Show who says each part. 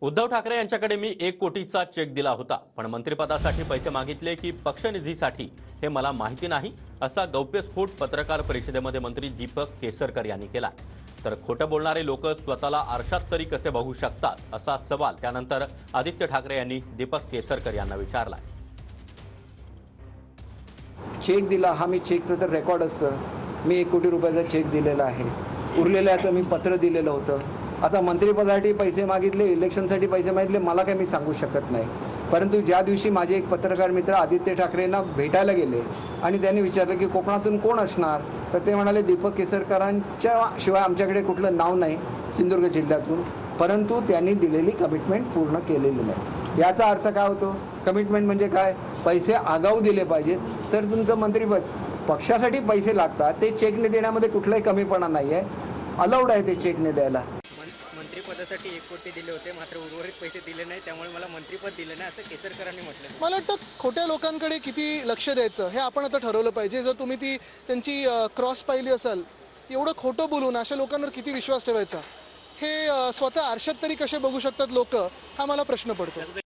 Speaker 1: उद्धव ठाकरे यांच्याकडे मी 1 कोटीचा चेक दिला होता, पण मंत्रिपदासाठी पैसे मागितले की पक्षनिधीसाठी हे मला माहिती नाही, असा गौप्यस्फोट पत्रकार परिषदेमध्ये मंत्री दीपक केसरकर यांनी केला। तर खोटं बोलणारे लोक स्वतःला आरशात तरी कसे बघू शकतात, असा सवाल त्यानंतर आदित्य ठाकरे यांनी दीपक केसरकर यांना विचारला।
Speaker 2: चेक दिला हा मी चेकचं तर रेकॉर्ड असतं। मी 1 कोटी रुपयाचा चेक दिलेला आहे। उरलेल्याचं मी पत्र दिलेलं होतं। आता मंत्रिपदासाठी पैसे मागितले, इलेक्शनसाठी पैसे मागितले, मला काही मी सांगू शकत नाही। परंतु ज्या दिवशी माझे एक पत्रकार मित्र आदित्य ठाकरेंना भेटायला गेले आणि त्यांनी विचारलं की कोकणातून कोण असणार, तर ते म्हणाले दीपक केसरकरांच्या शिवाय आमच्याकडे कुठलं नाव नाही सिंधुदुर्ग जिल्ह्यातून। परंतु त्यांनी दिलेली कमिटमेंट पूर्ण केलेली नाही। याचा अर्थ काय होतो? कमिटमेंट म्हणजे काय? पैसे आगाऊ दिले पाहिजेत तर तुमचं मंत्रिपद। पक्षासाठी पैसे लागतात, ते चेकने देण्यामध्ये कुठलाही कमीपणा नाही आहे, अलाउड आहे ते चेकने द्यायला।
Speaker 3: मंत्रिपदासाठी 1 कोटी दिले होते, मात्र उर्वरित पैसे दिले नाही, त्यामुळे मला मंत्रिपद दिलं नाही, असं केसरकरांनी म्हटलं।
Speaker 4: मला वाटतं खोट्या लोकांकडे किती लक्ष द्यायचं हे आपण आता ठरवलं पाहिजे। जर तुम्ही ती त्यांची क्रॉस पाहिली असाल, एवढं खोटं बोलून अशा लोकांवर किती विश्वास ठेवायचा, हे स्वतः आरशात तरी कसे बघू शकतात लोक, हा मला प्रश्न पडतो।